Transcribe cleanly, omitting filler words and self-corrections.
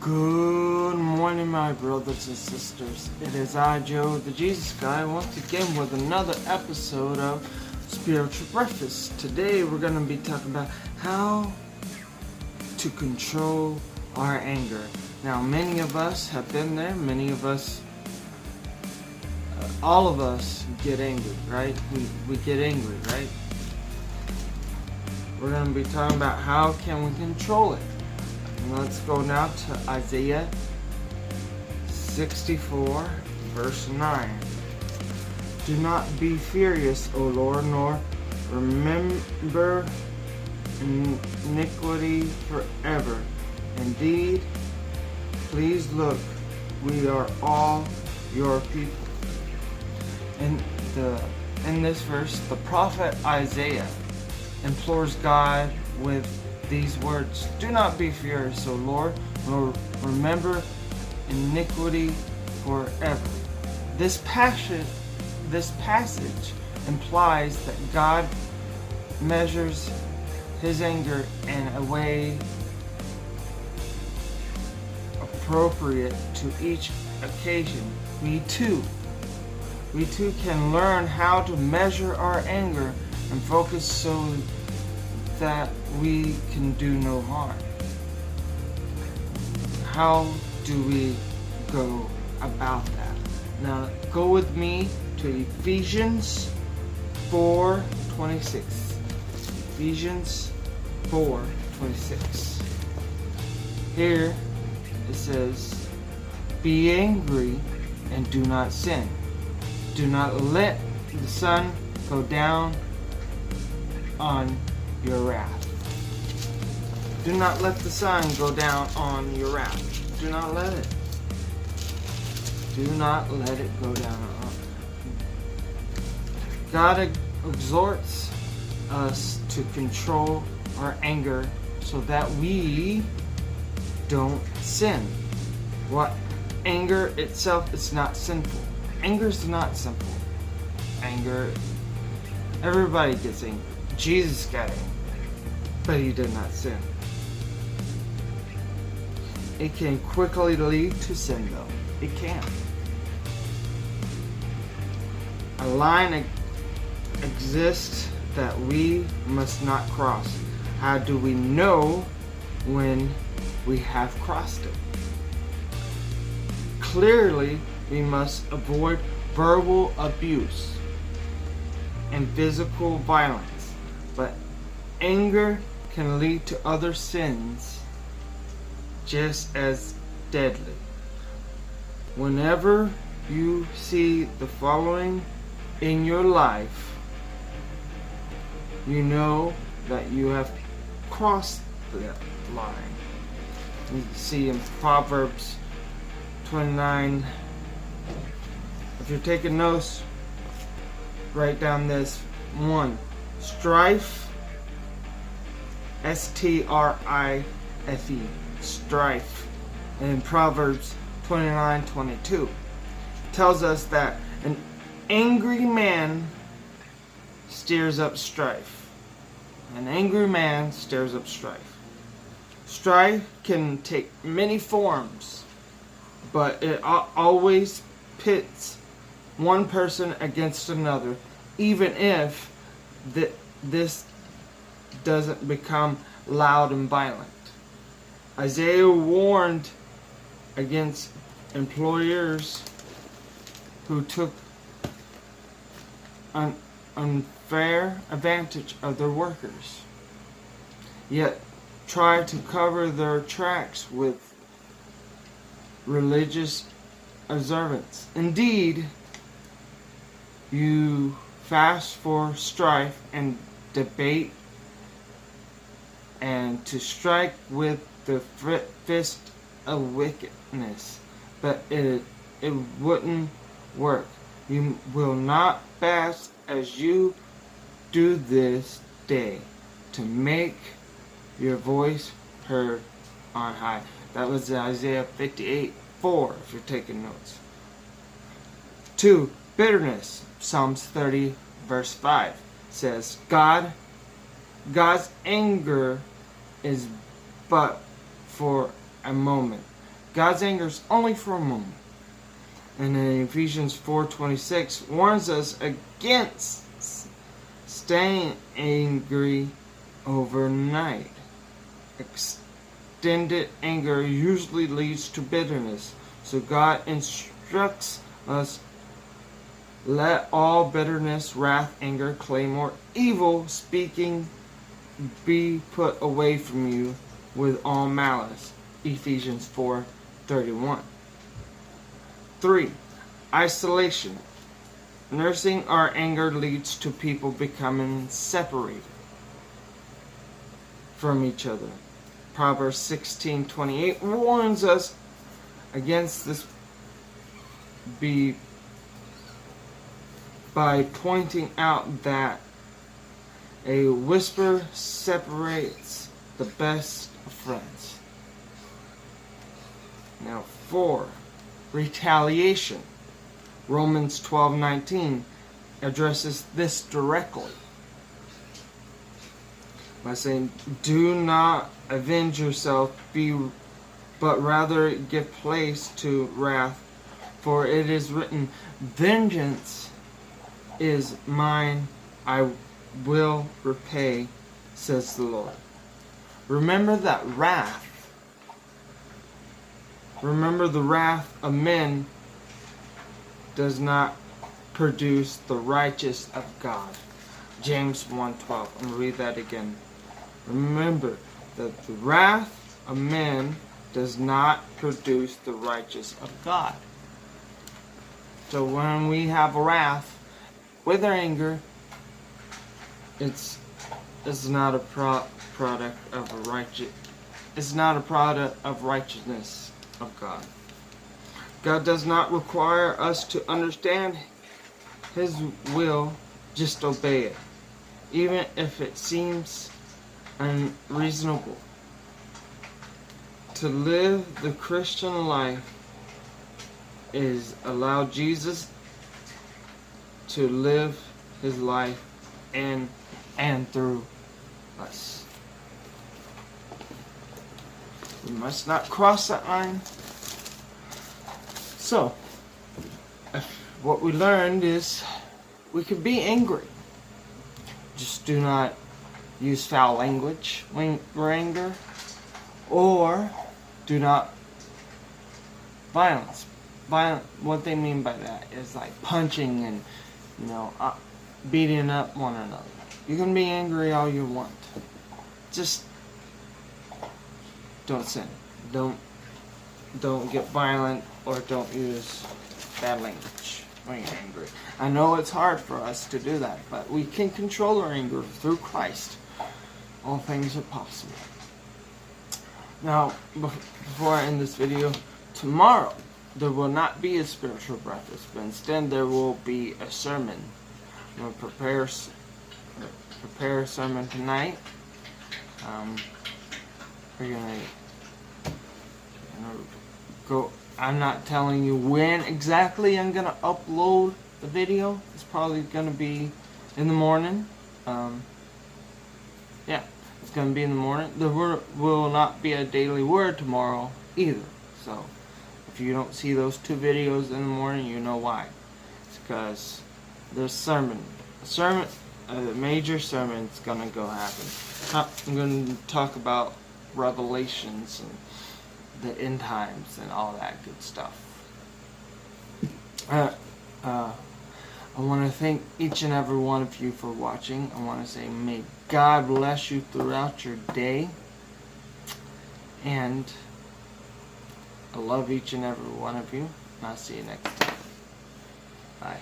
Good morning, my brothers and sisters. It is I, Joe, the Jesus Guy, once again with another episode of Spiritual Breakfast. Today we're going to be talking about how to control our anger. Now, many of us have been there. Many of us, all of us get angry, right? We get angry, right? We're going to be talking about how can we control it. Let's go now to Isaiah 64, verse 9. Do not be furious, O Lord, nor remember iniquity forever. Indeed, please look, we are all your people. In this verse, the prophet Isaiah implores God with these words: do not be furious, O Lord, nor remember iniquity forever. This passage implies that God measures his anger in a way appropriate to each occasion. We too can learn how to measure our anger and focus so that we can do no harm. How do we go about that? Now, go with me to Ephesians 4:26. Ephesians 4:26. Here it says, be angry and do not sin. Do not let the sun go down on your wrath. Do not let the sun go down on your wrath. Do not let it. Do not let it go down on. God exhorts us to control our anger so that we don't sin. What anger itself is not sinful. Anger is not sinful. Anger, everybody gets angry. Jesus got angry, but he did not sin. It can quickly lead to sin, though. It can. A line exists that we must not cross. How do we know when we have crossed it? Clearly, we must avoid verbal abuse and physical violence. But anger can lead to other sins just as deadly. Whenever you see the following in your life, you know that you have crossed that line. You see in Proverbs 29. If you're taking notes, write down this. 1. Strife, S-T-R-I-F-E, strife, in Proverbs 29:22, tells us that an angry man stirs up strife. An angry man stirs up strife. Strife can take many forms, but it always pits one person against another, even if this doesn't become loud and violent. Isaiah warned against employers who took an unfair advantage of their workers, yet try to cover their tracks with religious observance. Indeed, you fast for strife and debate and to strike with the fist of wickedness, but it wouldn't work. You will not fast as you do this day to make your voice heard on high. That was Isaiah 58:4 if you're taking notes. 2. Bitterness. Psalms 30 verse 5 says, God's anger is but for a moment, God's anger is only for a moment. And in Ephesians 4:26 warns us against staying angry overnight. Extended anger usually leads to bitterness. So God instructs us, let all bitterness, wrath, anger, claim, or evil speaking be put away from you with all malice. Ephesians 4:31. 3. Isolation. Nursing our anger leads to people becoming separated from each other. Proverbs 16:28 warns us against this by pointing out that a whisper separates the best of friends. Now 4. Retaliation. Romans 12:19 addresses this directly by saying, do not avenge yourself, but rather give place to wrath, for it is written, vengeance is mine, I will repay, says the Lord. Remember that wrath. Remember, the wrath of men does not produce the righteous of God. James 1:12. I'm going to read that again. Remember that the wrath of men does not produce the righteous of God. So when we have wrath with our anger, it's not a product of righteousness of God. God does not require us to understand His will, just obey it, even if it seems unreasonable. To live the Christian life is allow Jesus to live His life in and through us. We must not cross that line. So, what we learned is we can be angry. Just do not use foul language when we're angry, or do not violence. What they mean by that is like punching and beating up one another. You can be angry all you want. Just don't sin. Don't get violent, or don't use bad language when you're angry. I know it's hard for us to do that, but we can control our anger through Christ. All things are possible. Now, before I end this video, tomorrow there will not be a spiritual breakfast, but instead there will be a sermon. I'm going to prepare a sermon tonight. We're going to go. I'm not telling you when exactly I'm going to upload the video. It's probably going to be in the morning. Yeah, it's going to be in the morning. There will not be a daily word tomorrow either. So, if you don't see those 2 videos in the morning, you know why. It's because there's a major sermon is going to go happen. I'm going to talk about Revelations and the end times and all that good stuff. I want to thank each and every one of you for watching. I want to say may God bless you throughout your day. And I love each and every one of you. And I'll see you next time. Bye.